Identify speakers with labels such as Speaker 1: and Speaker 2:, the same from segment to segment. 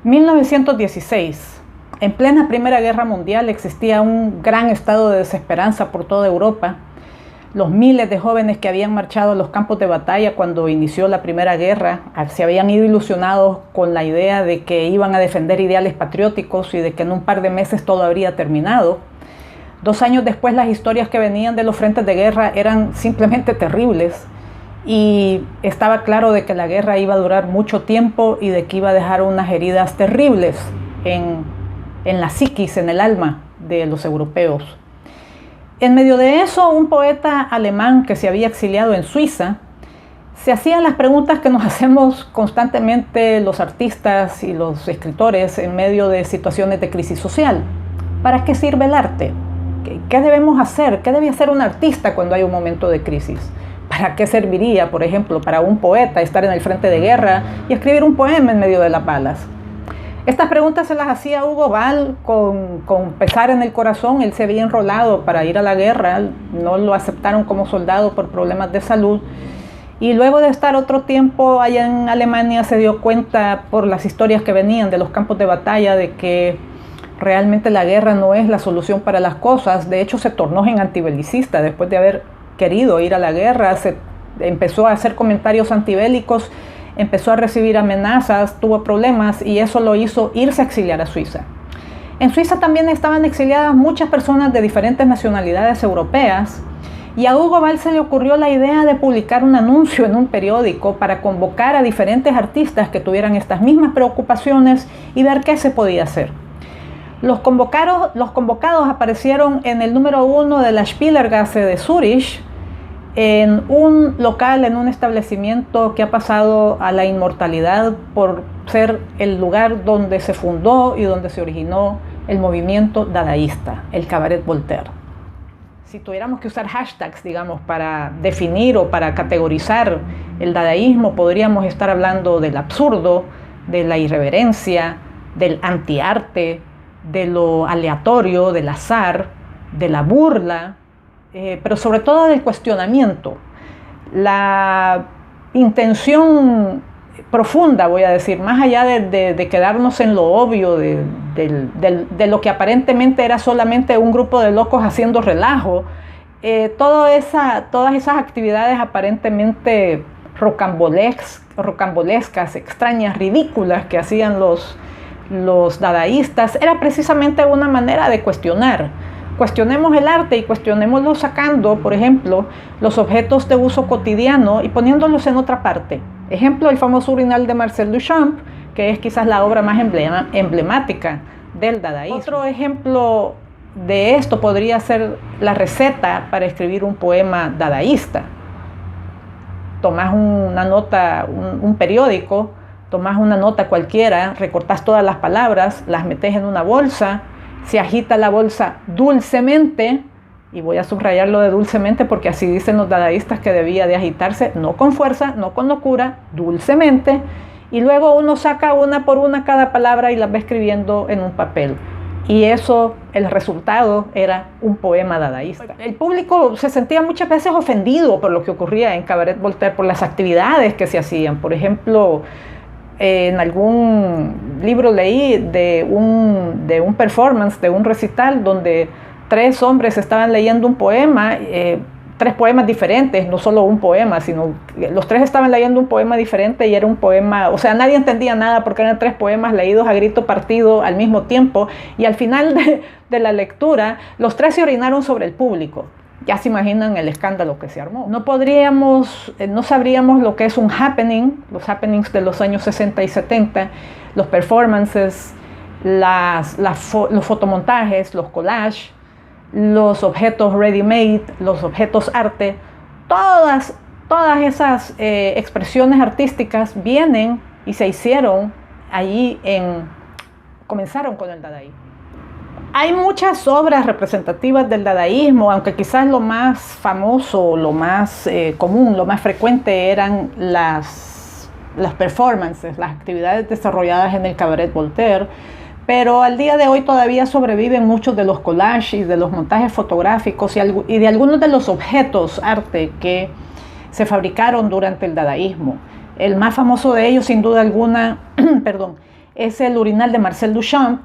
Speaker 1: 1916. En plena Primera Guerra Mundial existía un gran estado de desesperanza por toda Europa. Los miles de jóvenes que habían marchado a los campos de batalla cuando inició la Primera Guerra se habían ido ilusionados con la idea de que iban a defender ideales patrióticos y de que en un par de meses todo habría terminado. 2 años después, las historias que venían de los frentes de guerra eran simplemente terribles y estaba claro de que la guerra iba a durar mucho tiempo y de que iba a dejar unas heridas terribles en la psiquis, en el alma de los europeos. En medio de eso, un poeta alemán que se había exiliado en Suiza se hacía las preguntas que nos hacemos constantemente los artistas y los escritores en medio de situaciones de crisis social. ¿Para qué sirve el arte? ¿Qué debemos hacer? ¿Qué debe hacer un artista cuando hay un momento de crisis? ¿Para qué serviría, por ejemplo, para un poeta estar en el frente de guerra y escribir un poema en medio de las balas? Estas preguntas se las hacía Hugo Ball con pesar en el corazón. Él se había enrolado para ir a la guerra, no lo aceptaron como soldado por problemas de salud. Y luego de estar otro tiempo allá en Alemania se dio cuenta por las historias que venían de los campos de batalla de que realmente la guerra no es la solución para las cosas. De hecho, se tornó en antibelicista después de haber querido ir a la guerra. Se empezó a hacer comentarios antibélicos, empezó a recibir amenazas, tuvo problemas y eso lo hizo irse a exiliar a Suiza. En Suiza también estaban exiliadas muchas personas de diferentes nacionalidades europeas y a Hugo Ball se le ocurrió la idea de publicar un anuncio en un periódico para convocar a diferentes artistas que tuvieran estas mismas preocupaciones y ver qué se podía hacer. Los convocados aparecieron en el número 1 de la Spielergasse de Zurich, en un local, en un establecimiento que ha pasado a la inmortalidad por ser el lugar donde se fundó y donde se originó el movimiento dadaísta, el Cabaret Voltaire. Si tuviéramos que usar hashtags, digamos, para definir o para categorizar el dadaísmo, podríamos estar hablando del absurdo, de la irreverencia, del antiarte, de lo aleatorio, del azar, de la burla, pero sobre todo del cuestionamiento. La intención profunda, voy a decir, más allá de quedarnos en lo obvio, de lo que aparentemente era solamente un grupo de locos haciendo relajo, todas esas actividades aparentemente rocambolescas, extrañas, ridículas que hacían los dadaístas, era precisamente una manera de cuestionar. Cuestionemos el arte y cuestionémoslo sacando, por ejemplo, los objetos de uso cotidiano y poniéndolos en otra parte. Ejemplo, el famoso urinal de Marcel Duchamp, que es quizás la obra más emblemática del dadaísmo. Otro ejemplo de esto podría ser la receta para escribir un poema dadaísta. Tomás una nota, un periódico, tomás una nota cualquiera, recortás todas las palabras, las metés en una bolsa, se agita la bolsa dulcemente, y voy a subrayarlo de dulcemente porque así dicen los dadaístas que debía de agitarse, no con fuerza, no con locura, dulcemente, y luego uno saca una por una cada palabra y las va escribiendo en un papel. Y eso, el resultado era un poema dadaísta. El público se sentía muchas veces ofendido por lo que ocurría en Cabaret Voltaire, por las actividades que se hacían. Por ejemplo, en algún libro leí de un performance, de un recital, donde 3 hombres estaban leyendo un poema, 3 poemas diferentes, no solo un poema, sino los 3 estaban leyendo un poema diferente y era un poema, o sea, nadie entendía nada porque eran 3 poemas leídos a grito partido al mismo tiempo y al final de la lectura los 3 se orinaron sobre el público. Ya se imaginan el escándalo que se armó. No sabríamos lo que es un happening, los happenings de los años 60 y 70, los performances, los fotomontajes, los collages, los objetos ready-made, los objetos arte, todas esas expresiones artísticas vienen y se hicieron allí comenzaron con el dadaísmo. Hay muchas obras representativas del dadaísmo, aunque quizás lo más famoso, lo más común, lo más frecuente eran las performances, las actividades desarrolladas en el Cabaret Voltaire, pero al día de hoy todavía sobreviven muchos de los collages y de los montajes fotográficos y de algunos de los objetos arte que se fabricaron durante el dadaísmo. El más famoso de ellos, sin duda alguna, es el urinal de Marcel Duchamp,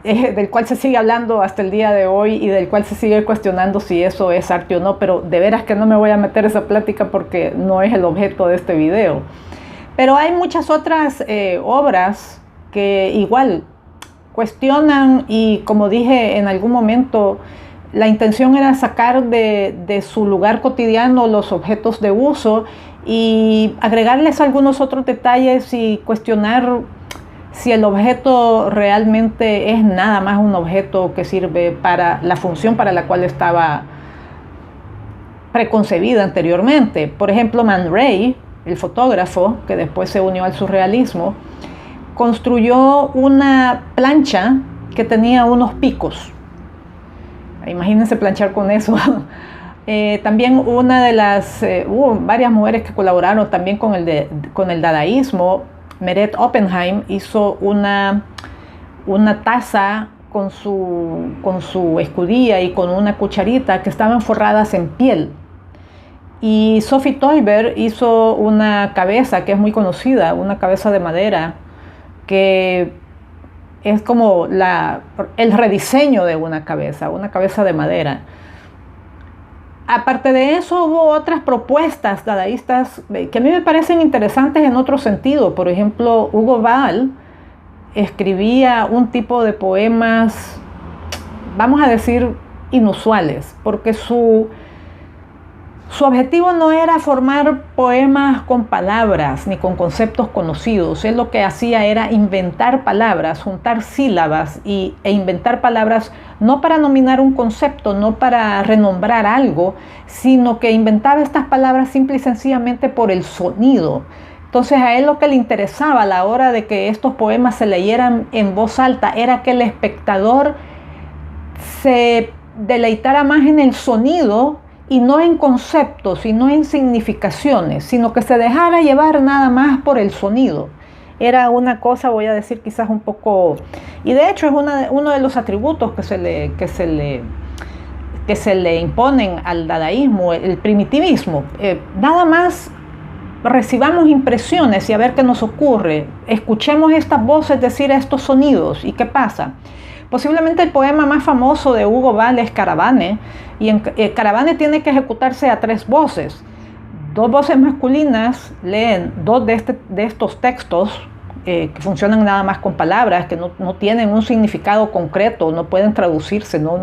Speaker 1: del cual se sigue hablando hasta el día de hoy y del cual se sigue cuestionando si eso es arte o no, pero de veras que no me voy a meter esa plática porque no es el objeto de este video. Pero hay muchas otras obras que igual cuestionan, y como dije en algún momento, la intención era sacar de su lugar cotidiano los objetos de uso y agregarles algunos otros detalles y cuestionar si el objeto realmente es nada más un objeto que sirve para la función para la cual estaba preconcebida anteriormente. Por ejemplo, Man Ray, el fotógrafo que después se unió al surrealismo, construyó una plancha que tenía unos picos. Imagínense planchar con eso. También una de las, hubo varias mujeres que colaboraron también con el dadaísmo. Meret Oppenheim hizo una taza con su escudilla y con una cucharita que estaban forradas en piel. Y Sophie Teuber hizo una cabeza que es muy conocida, una cabeza de madera, que es como el rediseño de una cabeza de madera. Aparte de eso, hubo otras propuestas dadaístas que a mí me parecen interesantes en otro sentido. Por ejemplo, Hugo Ball escribía un tipo de poemas, vamos a decir, inusuales, porque su objetivo no era formar poemas con palabras ni con conceptos conocidos. Él lo que hacía era inventar palabras, juntar sílabas e inventar palabras no para nominar un concepto, no para renombrar algo, sino que inventaba estas palabras simple y sencillamente por el sonido. Entonces a él lo que le interesaba a la hora de que estos poemas se leyeran en voz alta era que el espectador se deleitara más en el sonido y no en conceptos y no en significaciones, sino que se dejara llevar nada más por el sonido. Era una cosa, voy a decir quizás un poco, y de hecho es uno de los atributos que se le imponen al dadaísmo, el primitivismo. Nada más recibamos impresiones y a ver qué nos ocurre. Escuchemos estas voces decir estos sonidos y qué pasa. Posiblemente el poema más famoso de Hugo Ball es Caravane, y en Caravane tiene que ejecutarse a 3 voces. 2 voces masculinas leen 2 de estos textos que funcionan nada más con palabras, que no tienen un significado concreto, no pueden traducirse, o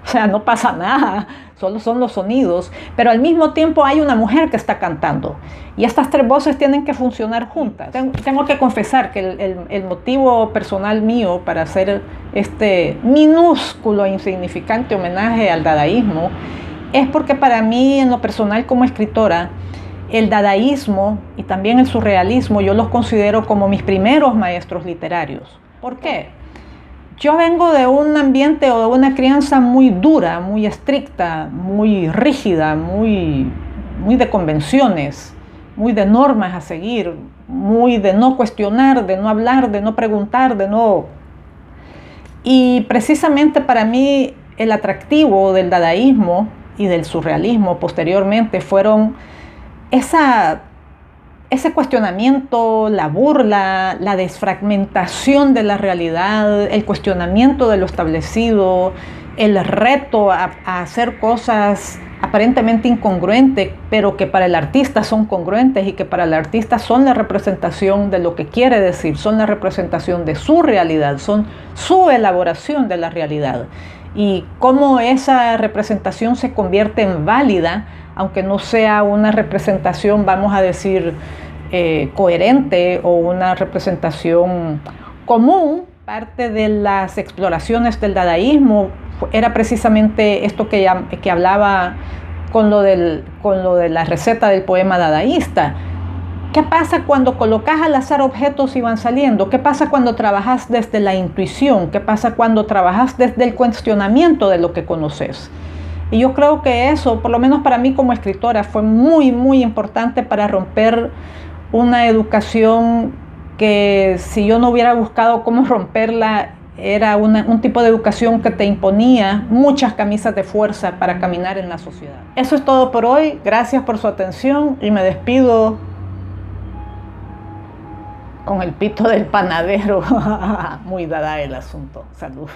Speaker 1: sea, no pasa nada, solo son los sonidos, pero al mismo tiempo hay una mujer que está cantando y estas 3 voces tienen que funcionar juntas. Tengo que confesar que el motivo personal mío para hacer este minúsculo e insignificante homenaje al dadaísmo es porque para mí, en lo personal como escritora, el dadaísmo y también el surrealismo yo los considero como mis primeros maestros literarios. ¿Por qué? Yo vengo de un ambiente o de una crianza muy dura, muy estricta, muy rígida, muy de convenciones, muy de normas a seguir, muy de no cuestionar, de no hablar, de no preguntar, de no... Y precisamente para mí el atractivo del dadaísmo y del surrealismo posteriormente fueron ese cuestionamiento, la burla, la desfragmentación de la realidad, el cuestionamiento de lo establecido, el reto a hacer cosas aparentemente incongruentes, pero que para el artista son congruentes y que para el artista son la representación de lo que quiere decir, son la representación de su realidad, son su elaboración de la realidad. Y cómo esa representación se convierte en válida, aunque no sea una representación, vamos a decir, coherente o una representación común. Parte de las exploraciones del dadaísmo era precisamente esto que hablaba con lo de la receta del poema dadaísta. ¿Qué pasa cuando colocas al azar objetos y van saliendo? ¿Qué pasa cuando trabajas desde la intuición? ¿Qué pasa cuando trabajas desde el cuestionamiento de lo que conoces? Y yo creo que eso, por lo menos para mí como escritora, fue muy, muy importante para romper una educación que, si yo no hubiera buscado cómo romperla, era un tipo de educación que te imponía muchas camisas de fuerza para caminar en la sociedad. Eso es todo por hoy. Gracias por su atención y me despido con el pito del panadero. Muy dada el asunto. Salud.